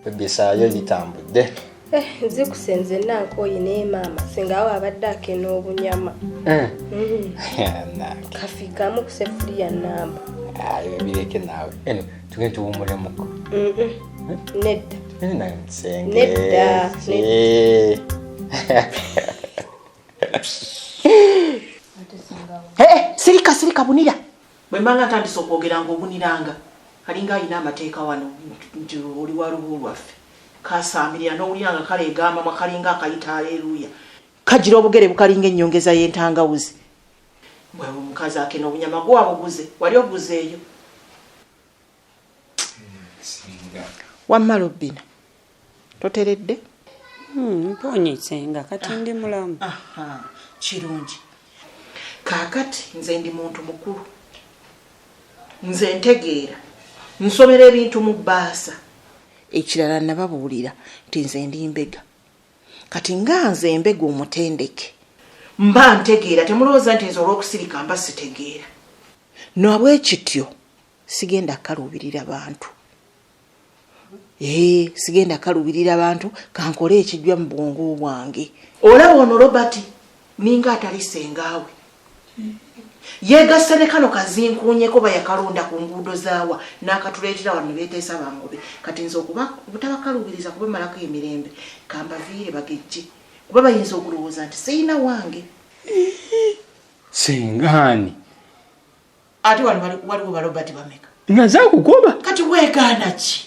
Ebisaayo bitambudde. Nze kusenze nanko yine mama singa wabadde akena obunyama. Kafikamu kusefuliya namba. Ayo bireke nawe. Eno tugende tuwumule muko. Nedda. Nedda. Sirika bunira. Bwe manga tandise okwogera ng'obuniranga. Kalinga alina amateeka wano nti oli walubu lwaffe. Kasaamirira n'owuliranga kaleegamba mwakalinga akayita aleluya. Kagira obugere bukalinga ennyongeza y'entangawuzi. Bwe omukazi akena obunyama gwe wabuguze, wali oguzeeyo. Wamma Robina, toteredde? Mponyitsenga kati ndi mulamu. Kirungi. Kaakati nze ndi muntu mukulu. Nze ntegeera. Nsomera ebintu mu bbaasa. Ekirala nababuulira nti nze ndi mbega. Kati nga nze embega omutendeke. Mba ntegeera temulowooza nti nze olw'okusirika mba sitegeera. Nabwekityo sigenda kalubirira bantu. Sigenda kalubirira bantu kankole ekijja mu bwongo bwange. Olaba ono Robert ninga atali sengaawe. Yegasse ne kano kazinkuunyeko bayakalonda ku nguudo zaawa n'akatuleetera wano beeteesa bangobe. Kati nze obutabakalubiriza kuba malako emirembe kambaviire bagejje kuba bayinza okulowooza nti sirina wange. Sengani. Ate waliwo ba Robert bameka. Naza kugoba. Kati weegaana ki?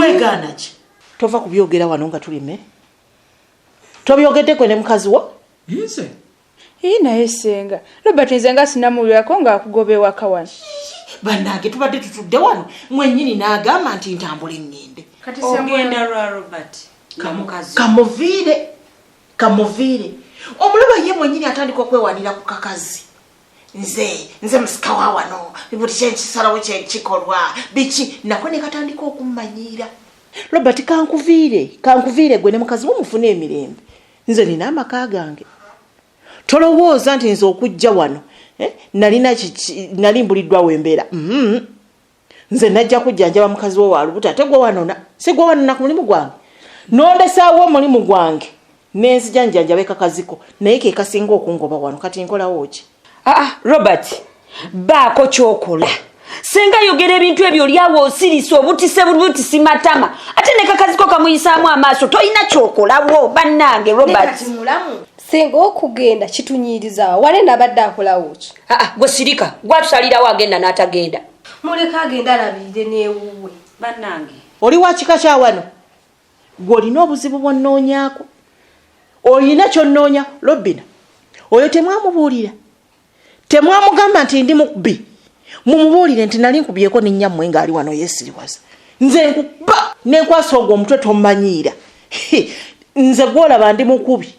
Weegaana ki? Tova kubyogera wano nga tulime. Tobyogeddeko ne mukazi wo? Yinze. Naye senga. Robert nzenga sinamulirako nga akugobe waka wano. Bannange tubadde tutudde wano mwennyini n'agamba nti ntambula engende. Kati ogenda lwa Robert. Kamuviire. Omulaba ye mwennyini atandika okwewanira ku kakazi. Nze musika wa wano. Buli kyekisalawo kikolwa. Biki nako ne katandika okummanyiira. Robert kankuviire gwe ne mukazi wo mufune emirembe. Nze nina amaka gange. Tolowooza nti nze okujja wano nali mbuliddwa wembeera. Nze najja kujjanjaba mukazi wo walubuta ate gwe wanona sigwe wanona ku mulimu gwange nondesaawo omulimu gwange nenzija njanjabe kakaziko naye ke kasinga okungoba wano kati nkolawo ki? Robert baako kyokola senga yogera ebintu ebyo lyawo osirisa obutisi matama ate ne kakaziko kamuyisaamu amaaso toyina kyokolawo bannange Robert. Senga okugenda kitunyiriza wale nabadde akolawo ki? Gwe sirika gwatusalirawo agenda n'atagenda. Muleka agenda alabirire n'ewuwe. Bannange. Oli wa kika kya wano? Gwe olina obuzibu bw'onnoonyaako. Olina ky'onnoonya Robina. Oyo temwamubuulira. Temwamugamba nti ndi mukubi. Mumubuulire nti nali nkubyeko ne nnyammwe ng'ali wano yeesiriwaza. Nze nkuba nenkwasa ogwo omutwe tommanyiira. Nze gw'olaba ndi mukubi.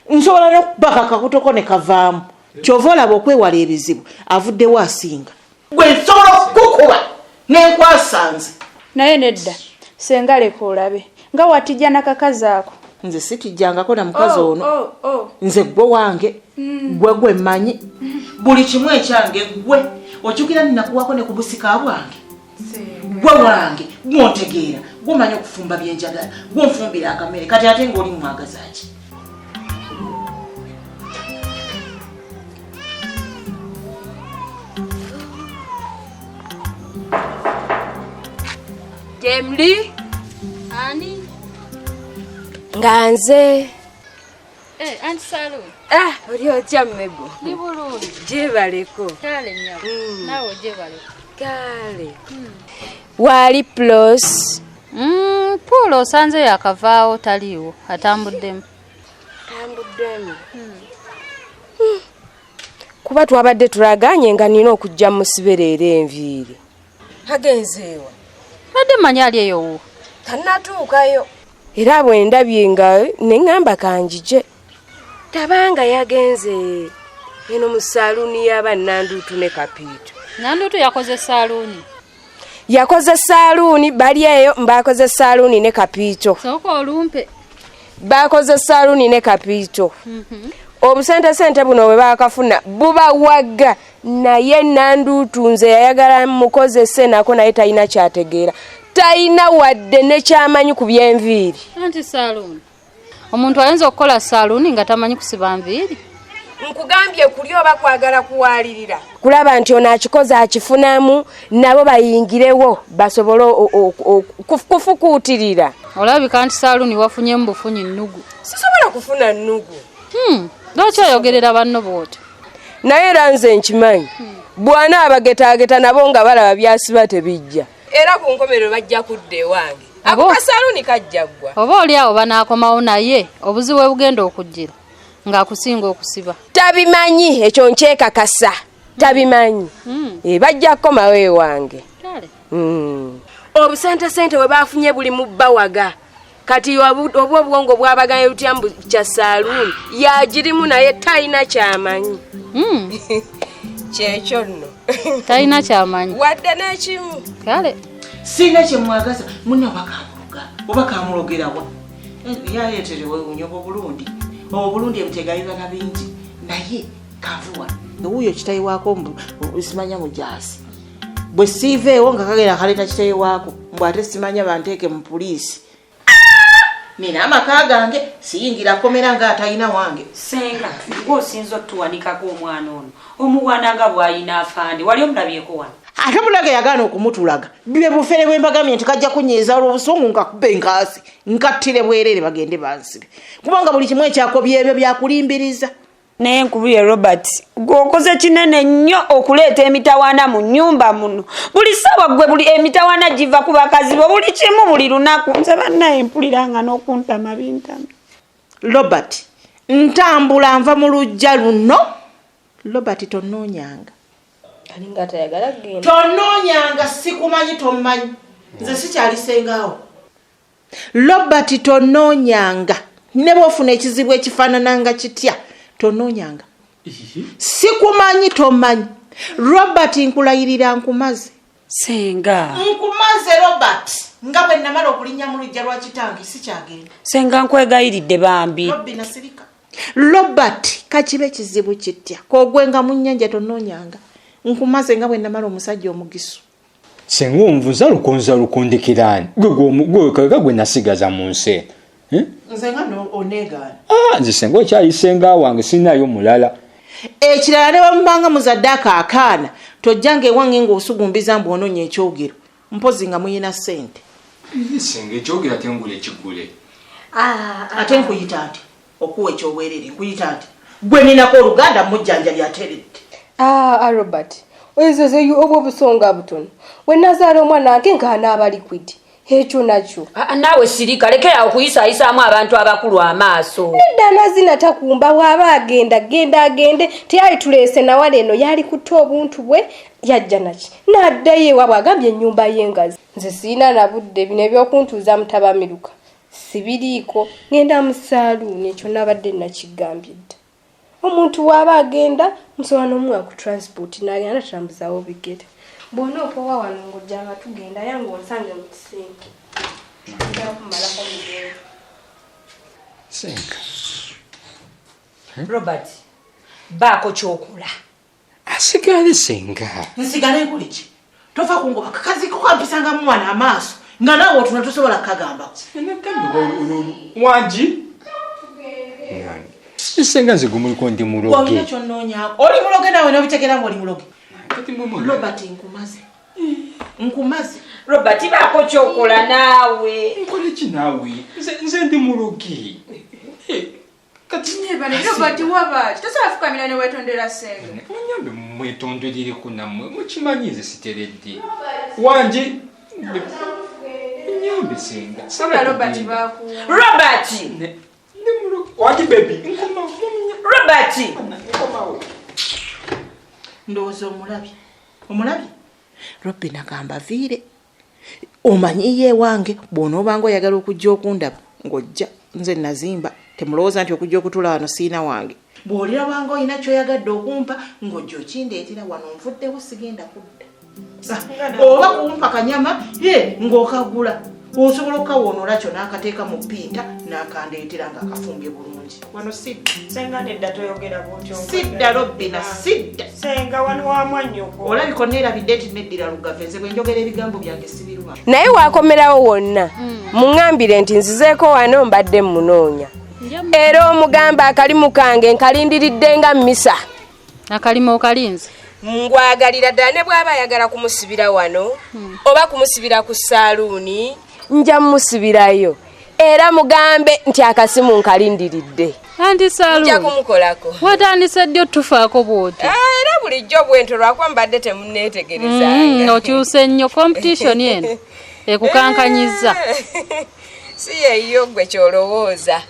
Nsobola n'okubaka akakutoko ne kavaamu. Kyova olaba okwewala ebizibu avuddewo asinga. Gwe nsobola okukukuba nenkwasanze. Naye nedda senga leka olabe nga watijja nakakazi ako. Nze sitijjangako na mukazi ono. Nze gwe wange gwe mmanyi buli kimu ekyange gwe ojjukira ninakuwako ne ku busika bwange. Gwe wange gw'ontegeera gw'omanyi okufumba byenjagala gw'onfumbira akamere kati ate ng'oli mwagaza ki? Jemli ani nganze anti Salu oli otya mmego ni bulungi jebaleko kale nyawo nawo jebaleko kale wali plus Pulo sanze yakavaawo taliwo atambuddemu kuba twabadde tulaganye nga nina okujja musiberere enviiri agenzeewa badde manya ali eyo kannatuukayo era bwe ndabye nga neŋŋamba kanjije tabanga yagenze eno mu saaluuni y'abannanduutu ne Kapiito. Nanduutu yakoze saaluuni bali eyo mbakoze saaluuni ne Kapiito. Sooka olumpe bakoze saaluuni ne Kapiito. Obusente buno bwe bakafuna buba wagga naye Nanduutu nze yayagala mukozese nako naye talina kyategeera talina wadde nekyamanyi ku byenviiri. Anti saloon. Omuntu ayinza okukola saloon nga tamanyi kusiba nviiri. Nkugambye kuli oba kwagala kuwalirira. Kulaba nti ono akikoze akifunamu nabo bayingirewo basobole kufukuutirira. Olabika nti saloon wafunye mbufunyi nnugu. Sisobola kufuna nnugu. Lwaki oyogerera banno bw'otyo? Naye era nze nkimanyi. Bwana abagetaageta nabo nga balaba byasiba tebijja. Era ku nkomerero bajja kudda ewange. Ako kasalooni kajja ggwa. Oba oli awo banaakomawo naye obuzibu bugenda okujjira ng'akusinga okusiba. Tabimanyi ekyo nkyekakasa. Tabimanyi. Bajja kukomawo ewange. Obusente we baafunye buli mu bbawaga. Kati obwo obwongo bwabaganye lutyambu kya saloon yagirimu naye talina kyamanyi. Kyekyo nno. Talina kyamanyi. Wadde n'ekimu. Kale. Singa kyemwagaza munna oba kamulogerawa. Yaleetere wewunya obulungi. Obulungi ebitegalibana bingi. Naye kavuwa. Wuuyo kitayi waako simanya mujaasi. Bwe siiveewo nga kagera kaleta kitayi waako. Mbw ate simanya banteeke mu poliisi. Nina amaka gange siyingira komera nga atalina wange. Senga ng'osinza otuwanikako omwana ono omuwana nga bw'ayina afande wali omulabyeko wano. Ate Bulaga yagaana okumutulaga bibe bufere bwembagamye nti kajja kunyeeza olw'obusungu nkakuba enkaasi nkattire bwerere bagende bansibe kubanga buli kimu ekyakobya ebyo byakulimbiriza. Naye nkubye Robert gwokoze kinene nnyo okuleeta emitawaana mu nnyumba muno. Buli ssaawa gwe buli emitawaana giva ku bakazi bo buli kimu buli lunaku nze bannaye mpuliranga n'okuntama bintama. Robert ntambula nva mu lujja luno. Robert tonnoonyanga. Alinga tayagala genda. Tonnoonyanga sikumanyi tommanyi. Nze sikyalisengaawo. Robert tonnoonyanga. Ne bw'ofuna ekizibu ekifaanananga kitya. Tonnoonyanga. Sikumanyi tommanyi. Robert nkulayirira nkumaze. Senga. Nkumaze Robert. Nga bwe namala okulinnya mu lujja lwa kitange sikyagenda. Senga nkwegayiridde bambi. Robbi nasirika. Robert kakibe kizibu kitya. Kogwenga mu nnyanja tonnoonyanga. Nkumaze nga bwe namala omusajja omugisu. Senga onvuza lukonza lukundikirani. Gwe nasigaza mu nsi. Nze nga oneegaana. Nze senga okyayisenga wange sinayo mulala. Ekirala ne bamubanga muzadde akaakaana tojjanga ewange ng'osugumbiza mbu onoonya ekyogero mpozi nga muyina ssente. Senga ekyogero ate ngule ekigule. Ate nkuyita nti okuwa ekyobwerere nkuyita nti gwe ninako Oluganda mujjanja lyateredde. Robert ezo zeyo obwo busonga butono we nazaala omwana wange ng'anaaba liquid ekyo nakyo. Naawe sirika lekera okuyisayisaamu abantu abakulu amaaso. Nedda nazina takumba bw'aba agende teyali tuleese nawala eno yali kutta obuntu bwe yajja naki n'addayo ewaabwe agambye ennyumba y'engazi. Nze siina na budde bino ebyokuntuuza mutabamiruka sibiriiko ngenda mu saaluuni ekyo nabadde nakigambye dda. Omuntu waba agenda musobola n'omuwa ku transport n'agenda tambuzaawo bigere. Bw'ona opowa wano ng'ojjanga tugenda yange onsange mu kisenge. Njagala kumalako mugendo. Senga. Robert baako kyokola. Asigale senga. Nsigale nkole ki? Tova kungoba kakazi ko kampisanga mu mwana amaaso nga naawe otuna tosobola kukagambako. Wangi? Senga nze gumuliko ndi muloge. Wawina kyonnoonya. Oli muloge nawe n'obitegera ng'oli muloge. Robert nkumaze. Robert baako kyokola naawe. Nkole ki naawe? Nze ndi muloge. Kati nyebane Robert wabaki tosobola fukamira ne weetondera Senga. Munyambe mwetondolere ku nammwe mukimanyi nze siteredde. Wangi? Nyambe senga. Sala Robert baku. Robert! Wangi baby. Robert! Ndowooza omulabye. Robbi nagamba viire. Omanyi ye wange bw'onoobanga oyagala okujja okundaba ng'ojja nze nazimba temulowooza nti okujja okutula wano siina wange. Bw'olirabanga olina ky'oyagadde okumpa ng'ojja okindeetera wano nvuddewo sigenda kudda. Oba kumpa kanyama ng'okagula osobola okukawoonola kyo n'akateeka mu ppinta nakandeetera nga kafunge bulungi wano sidda senga nedda toyogera bwotyo sidda lobbina sidda senga wano wamwanyoko olabiko neerabidde nti neddira lugaveze bwe njogera ebigambo byange sibirwa naye waakomerawo wonna muŋŋambire nti nzizeeko wano mbadde munoonya era omugamba akalimu kange nkalindiridde nga mmisa akalimu okalinze ngwagalira ddala ne bw'aba ayagala kumusibira wano oba kumusibira ku saaluuni nja mmusibirayo era mugambe nti akasimu nkalindiridde anti saaluuni nja kumukolako watandise ddi otufaako bw'oti era bulijjo bwento lwakuba mbadde temunneetegerezanga okyuse nnyo competition eno ekukankanyiza si yeeyo gwe kyolowooza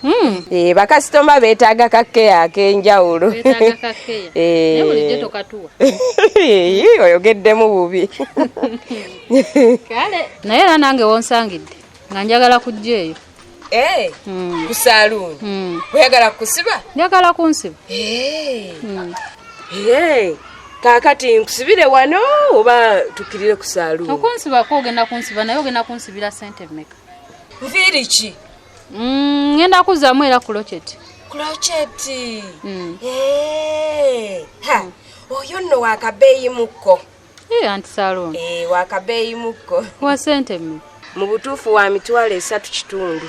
bakasitoma beetaaga kakeya ak'enjawulo oyogeddemu bubi naye era nange wonsangidde nga njagala kujja eyo ku saaluuni oyagala kusiba njagala kunsiba kaakati nkusibire wano oba tukirire ku saaluuni okunsibako ogenda kunsiba naye ogenda kunsibira sente mmeka nviiri ki ngenda kuzzaamu era kuloketi oyo nno wakabeeyi mukko anti saaluuni wakabeeyi mukko wa sente mmeka mu butuufu wa mitwalo 3.5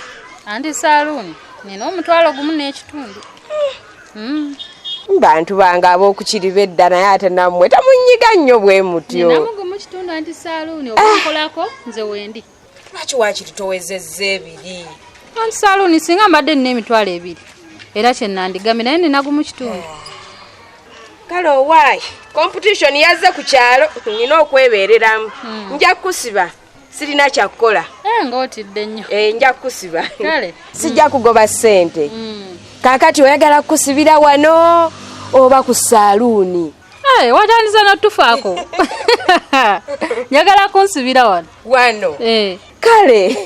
anti saaluuni nina omutwalo gumu n'ekitundu bantu bange ab'okukiribedda naye ate nammwe tamunyiga nnyo bwe mutyo ninamu gumu kitundu anti saaluuni okunkolako nze wendi lwaki wakiri towezezza ebiri anti saaluuni singa mbadde nina emitwalo 2 era kyenandigamye naye nina gumu kitundu kale owaayi competition yazze ku kyalo nina okwebeereramu nja kukusiba sirina kyakkola ng'otidde nnyo nja kukusiba kale sijja kugoba ssente kaakati oyagala kukusibira wano oba ku saaluuni watandisa n'otufaako njagala kunsibira wano kale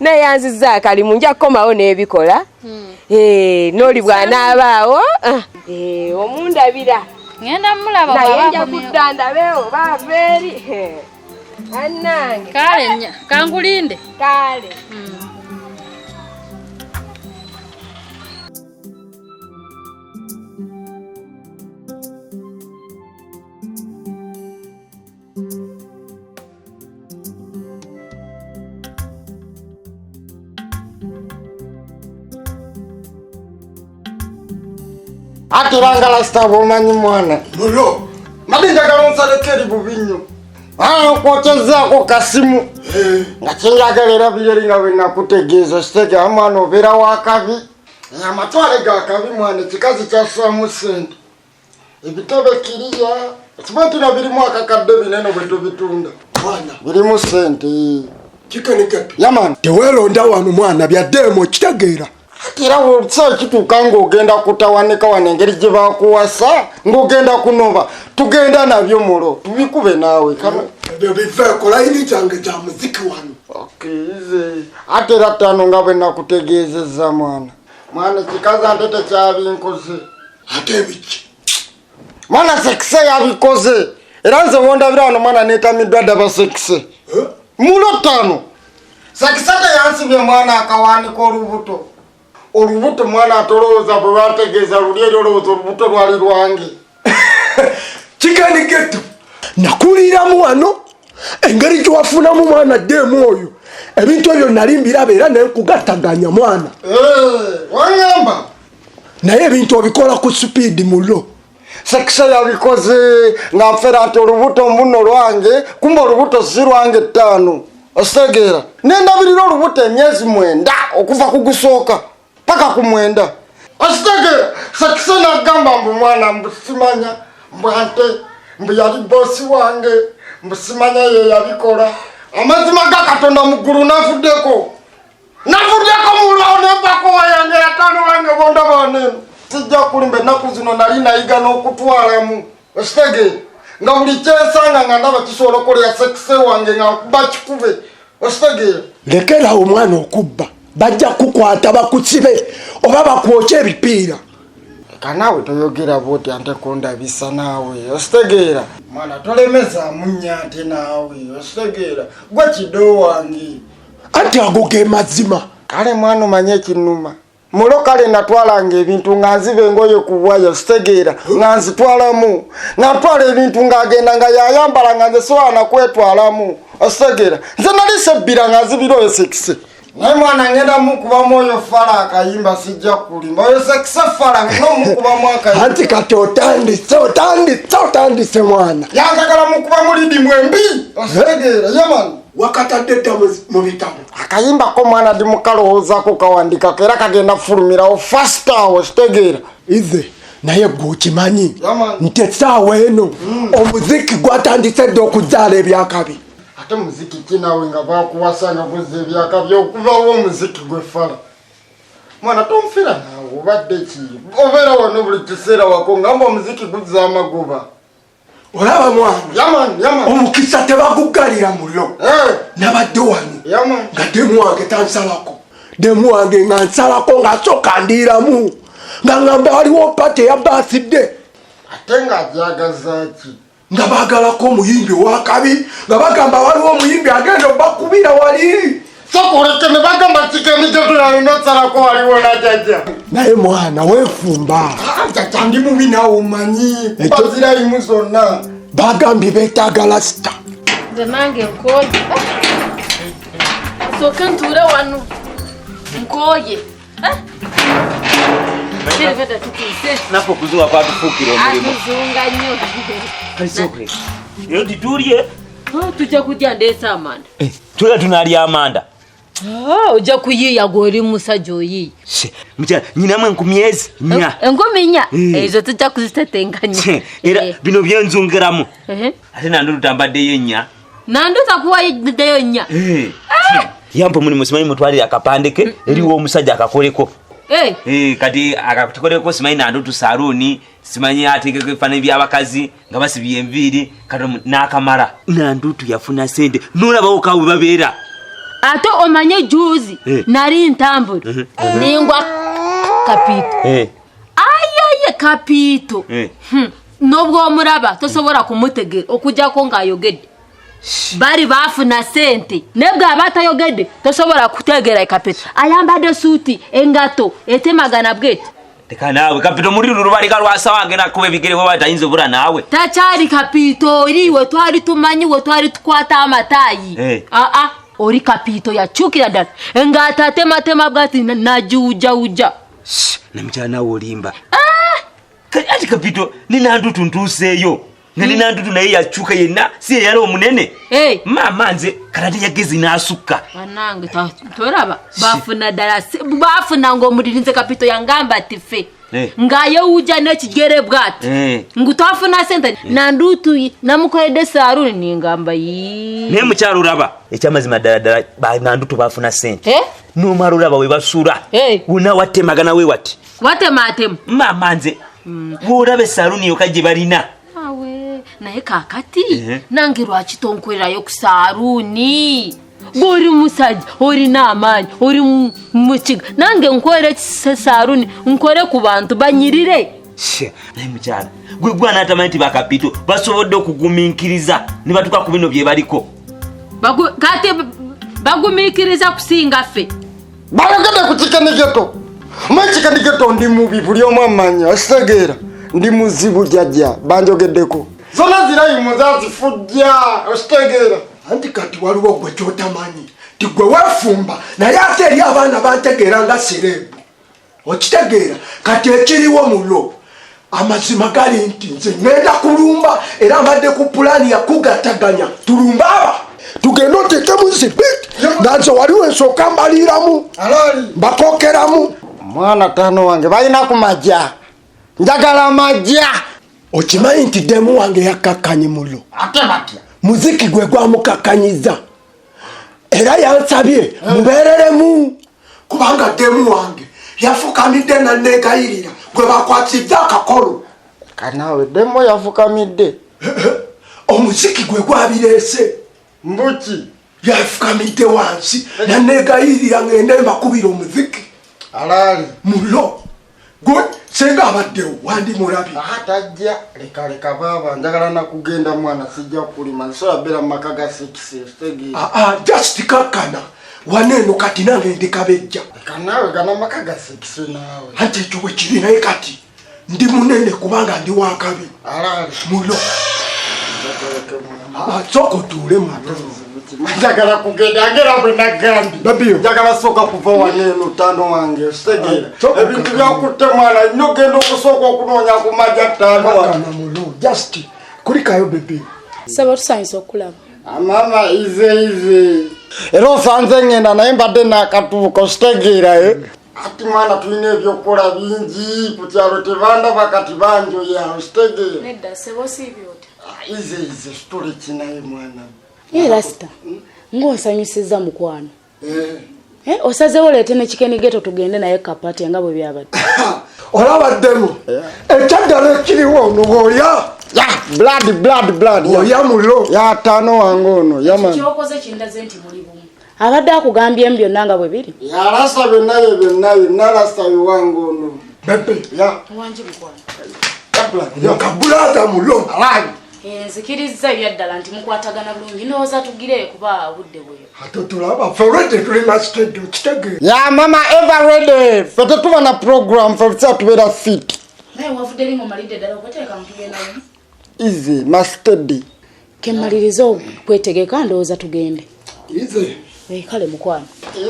nayanziza akalimu nja kukomawo n'ebikola n'oli bw'anaabaawo omundabira ngenda mulaba naye nja kudda ndabe oba aveeri annange kale kangulinde kale atiranga lasita bwomanyi mwana mulo madi njagala onsaleko bubinyo okwokyezzaako kasimu nga kyenjagala era biyeri nga bwe nakutegeeza kitega mwana obeera wakabi amatwale ga kabi mwana ekikazi kyaswamu ssente ebitebe kiriya ekibentino birimu akakadde binene bwe tubitunda birimu ssente kikanikati yamani teweeronda wano mwana byaddemo kitegeera era olutsa kituuka ng'ogenda kutawanika wano engeri gye bakuwasa ng'ogenda kunoba tugenda nabyo mulo tubikube naawe kano ebyo biveeko layini kyange kya muziki wano okize ate era ttaano nga bwe nakutegeezezza mwana kikazi ate tekyabinkoze ate ebiki mwana sekise yabikoze era nze wondabira wano mwana neetamiddwa ddaba sekise mulo ttaano sekise teyansibye mwana akawanika olubuto mwana atolowooza bwe bategeeza luli eri olowooza olubuto lwali lwange kiganigetu nakuliramu wano engeri gyewafunamu mwana ddemu oyo ebintu ebyo nali mbiraba era nenkugattaganya mwana wangamba naye ebintu obikola ku supiidi mulo sekise yabikoze nga nfera nti olubuto mbuno lwange kumba olubuto si lwange 5 ositegeera nendabirira olubuto emyezi 9 okuva kugusooka paka ku 9 ositegeera sekise nagamba mbu mwana mbusimanya mbwante mbu yali bosi wange mbusimanya ye yabikola amazima ga Katonda muggulu navuddeko mulwawo nempako wayange yatano wange bonda baneno sijja kulimba ennaku zino nali nayiga n'okutwalamu ositegeera nga buli kyensanga nga ndaba kisobola okolera sekise wange nga nkuba kikube ositegeera lekerawo omwana okubba bajja kukwata bakusibe oba bakwokya ebipiira kanaawe toyogera bwoti ante kundabisa naawe ositegeera mwana tolemeza munya ate naawe ositegeera gwe kiddo wange anti ago ge mazima kale mwana omanye kinuma mulo kale natwalanga ebintu nga nziba engoye ku bwayo sitegeera nga nzitwalamu natwala ebintu ng'agenda nga yayambala nga nze sowana kwetwalamu ositegeera nze nali sebbira nga nzibira oyo sekise naye mwana ngenda mukubamu oyo fala akayimba sijja kulimba oyo sekise fala nomukubamu akayimba anti kati otandise mwana yanjagala mukubamu lidi mwembi ositegeera yemani wakatadde dda mu bitabo akayimba ko mwana ndi mukalowoozako kawandikako era kagenda fulumirawo fast awo kitegeera ize naye gwe okimanyi nti essaawa eno omuziki gwatandise dda okuzaala ebyakabi ate muziki kinawe nga bakuwasanga kuza ebyakabi okuvawo omuziki gwefala mwana tonfira naawe obadde ki obeera wano buli kiseera wako ngamba omuziki guzza amagoba olaba mwana omukisa tebaguggalira mulo nabadde wano nga demu wange tansalako demu wange nga nsalako nga soka ndiiramu nga ngamba waliwo pati eya basidde ate ng'ajagazaki nga baagalako omuyimbi owakabi nga bagamba waliwo omuyimbi agenda obakubira wali sokoleke ne bagamba kikemijetoyalinosalako waliwo najajja naye mwana weefumba jaja ndi mubi naawe omanyi bazirayimu zonna bagambye beetaaga lasita nze nange nkooye asooke ntuule wano nkooye KIRIBEDDA tutuuse nafe okuzuwa kwatufuukira omulimu atuzunga nnyo kalisokule ero tituulye tujja kujja ndeesa amanda tuera tunaalya amanda ojja kuyiiya gw'oli musajja oyiiya mukyala nyinamu enkumyezi 4 enkumi 4 ezo tujja kuzitetenkanya era bino byenzungiramu ate nandutu tambaddeyo 4 nanduta kuwaddeyo 4 yampa mulimu simanyi mutwalire akapande ke eriwo omusajja akakoleko kati akatukoleko simanyi nandutu saluuni simanyi ateekeko ebifaananyi by'abakazi nga basibye enviiri kati n'akamara nandutu yafuna sente n'olabawo kawe babeera ate omanye juzi nali ntambula ningwa kapito ayaye kapito n'obwomulaba tosobola kumutegera okujjako ng'ayogedde bali bafuna sente ne bw'aba atayogedde tosobola kutegeera kapito ayambadde suuti engato etemagana bwete teka naawe kapito muliro lubalika lwasawa agenda kuba ebigere bwe batayinza obula naawe takyali kapito oli we twali tumanyi we twali tukwata amataayi oli kapito yakyukira ddala engaato atematema bwati nagiwujjawujja namukyala naawe olimba ati kapito ninandutu ntuuseeyo nga ninandutu naye yakyuka yenna si yeyali omunene maama nze kalate yagezi n'asukka banange toraba bafuna ddala bafuna ng'omulirinze kapito yangamba ati ffe ng'ayewujja n'ekigere bwati ngutwafuna sente nandutu namukoledde saaluuni ningamba naye mukyalo olaba ekyamazima ddala ddala banandutu bafuna sente n'omala olaba we basula wonna wattemagana we wati watemaatemu maama nze bw'olaba esaaluuni yokka gye balina naye kakati nange lwaki tonkolerayo ku saaluuni gw'oli musajja olina amaanyi oli mukiga nange nkolere saaluuni nkole ku bantu banyirire naye mukyala gwe gwanatamanyi nti bakapito basobodde okugumiikiriza ne batuuka ku bino bye baliko kati bagumiikiriza kusinga ffe balagade ku kikanigeto omanyi kikanigeto ndi mubi buli omu amanyi ositegeera ndi muzibu jjajja banjogeddeko zona zirayimu zazifujja ositegeera anti kati waliwo gwe kyotamanyi ti gwe weefumba naye ate eri abaana bantegeera nga serebu okitegeera kati ekiriwo mulo amazima gali nti nze ngenda kulumba era mbadde ku pulaani yakugattaganya tulumba aba tugenda oteekemu zibiti nanze waliwo ensooka mbaliiramu mbakokeramu mwana taano wange balina ku majja njagala majja okimanyi nti demu wange yakakkanyi mulo ate batya muziki gwe gwamukakkanyiza era yansabye mubeereremu kubanga demu wange yafukamidde nanneegayirira gwe bakwasizza akakolo kanaawe demu yafukamidde omuziki gwe gwabireese mbuki yafukamidde wansi nanneegayirira ngende mbakubira omuziki alaali mulo gwe senga abaddewo wandi mulabi atajja leka baaba njagala nakugenda mwana sijja kulima nsobola beera mu maka ga 6 just kakkana waneno kati nange ndi kabejja kanawe gana makaga 6 nawe ate chuwe chiri naye kati ndi munene kubanga ndi wakabi alali mulo soko tule mulo njagala kugenda ngera bwena gambi babio njagala soka kuva waneno tano wange stegera ebintu byakutte mwana nyogenda okusoka okunonya ku majja tano wange mulo just kulikayo bebe saba tusanyiza okulaba mama ize era osanze ngenda naye mbadde nakatuuka stegera ati mwana tulina ebyokukola bingi ku kyalo tebanda bakati banjoya stegera nedda sebo sibyota ize stole kinaye mwana Rasta ng'onsanyusiza mukwano osazeewo leete ne Chicken Ghetto tugende naye kapati nga bwe byabadde olabaddemu ekyaddala ekiriwo ono bw'olya blood oya mulo yatano wange ono kyokoze kindaze nti muli bumu abadde akugambyemu byonna nga bwe biri yarasa byonna rasta wange ono bebe wangi mukwano yakabulaza mulo nzikiriza ebyaddala nti mukwatagana bulungi nooza tugireyo kuba budde bweyo ate tulaba ferede tulina studio kitegeera ya mama ever ready fe tetuba na program fe tusa tubeera fit naye wavudde linga omalidde ddala okweteeka mutugendayo ize mastedi kemmaliriza okwetegeka ndowooza tugende ize kale mukwano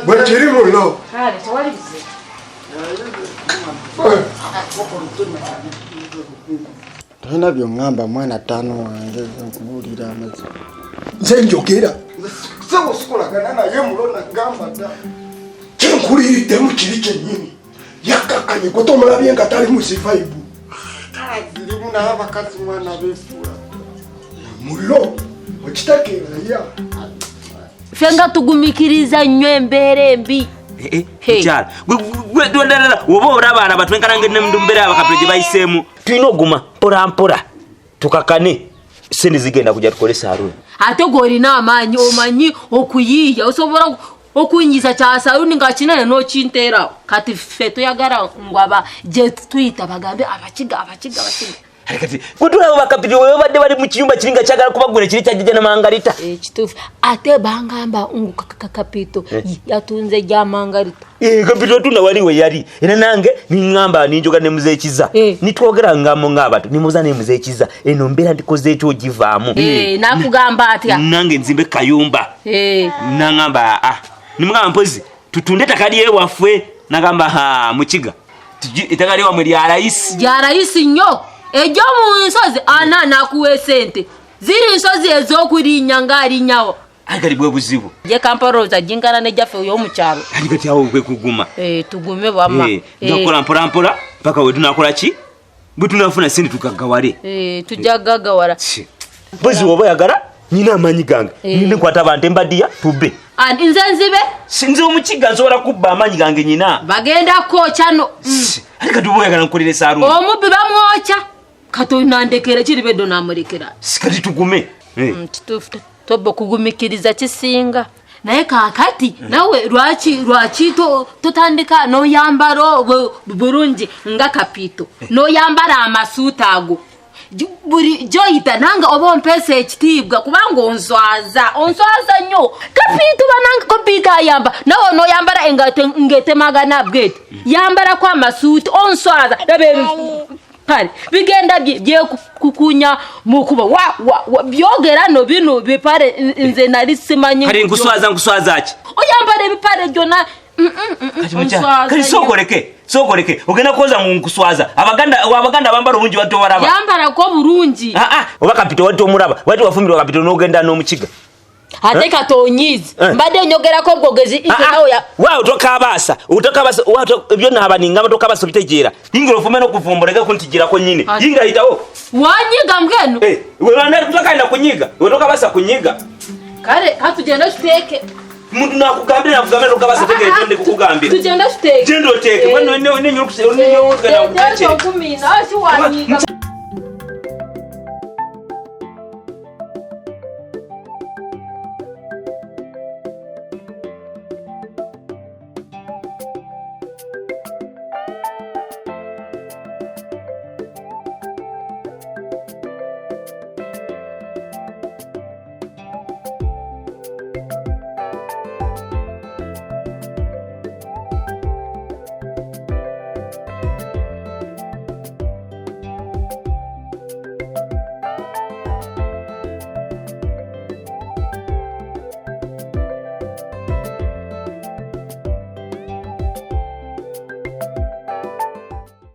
bwe kiri mulo kale tewali bize tolina byongamba mwana tano wange nkubuulira amazima nze njogera sewosikolagana naye mulo nagamba dda kyenkuliiriddemu kiri kyennyini yakkakkanye gwe tomulabye nga tali musifaibu zirimu naye abakazi mwana beefuula mulo okitegeera ya ffe nga tugumikiriza nnyo embeera embi kyala oba olabaana batwenkanange nemumbeera abakapere gye bayiseemu tulina oguma mpolampola tukakane sente zigenda kujja tukole saaluni ate gw'olina amaanyi omanyi okuyiiya osobola okuyingiza kya saaluni nga kinene n'okinteerawo kati ffe tuyagala ngwaba gye tuyita bagambe abakiga kati bwetulaba bakapiri oyo badde bali mu kiyumba kiringa kyagala kubagwira kiri kyajjaja namangalita kituufu ate bangamba kapito yatunze gya mangalita kapito tuna wali we yali era nange niŋŋamba ninjoga ne muzeekiza nitwogera ngamo ng'abantu nimuza ne muzeekiza eno mbeera ndikoze ekyo ogivaamu nakugamba atya nange nzimbe kayumba naŋŋamba nimugamba mpozi tutunde ettaka lyewaffe nagamba mukiga ettaka lyewamwe lya rayisi nnyo ejo mu nsozi nakuwa sente ziri nsozi ez'okulinnya ng'alinnyawo agali bwe buzibu ye kampaloza jingana ne jaffe y'omukyalo aligati awo gwe kuguma tugume bwamma nakola mpolampola paka we tunakola ki bwe tunafuna sente tugaggawale tujja gaggawala mpozi woba oyagala nyina amaanyi gange nine nkwata abantu embadiya tubbe nze nzibe nze omukiga nsobola kubba amaanyi gange nyina bagenda kwokya no kati oba oyagala nkolere saaluni omubbi bamwokya katonandekera kiribeddo namulekera kati tugume kituufu tobba okugumikiriza kisinga naye kakati nawe lwaki totandika noyambala bulungi nga kapito noyambala amasuuta ago buli joyita nanga oba ompesa ekitiibwa kubanga onswaza nnyo kapito bananga kopito ayamba nawe noyambala engatemagana bwete yambalako amasuuti onswaza pale bigenda byekukunya mukuba byogera no bino bipare nze nali simanyi kale nkuswaza ki oyambala ebipare jona kali sokoleke ogenda koza nkuswaza abaganda bambala obungi wati obaraba yambala ko bulungi oba kapito wati omulaba wati wafumbirwa kapito n'ogenda n'omukiga ate katonyizi mbadde nyogerako bwogezi waawe tokabaasa byonna abaningamba tokabaasa obitegeera yingira ofume n'okuvumbureko ntigirako nyine yingira yitawo wanyiga mbwenu tokaina kunyiga wetokabaasa kunyiga kale katugenda tuteeke muntu nakugambira tokabaasa tegere tende kukugambira tugenda tuteeke genda oteeke wanyiga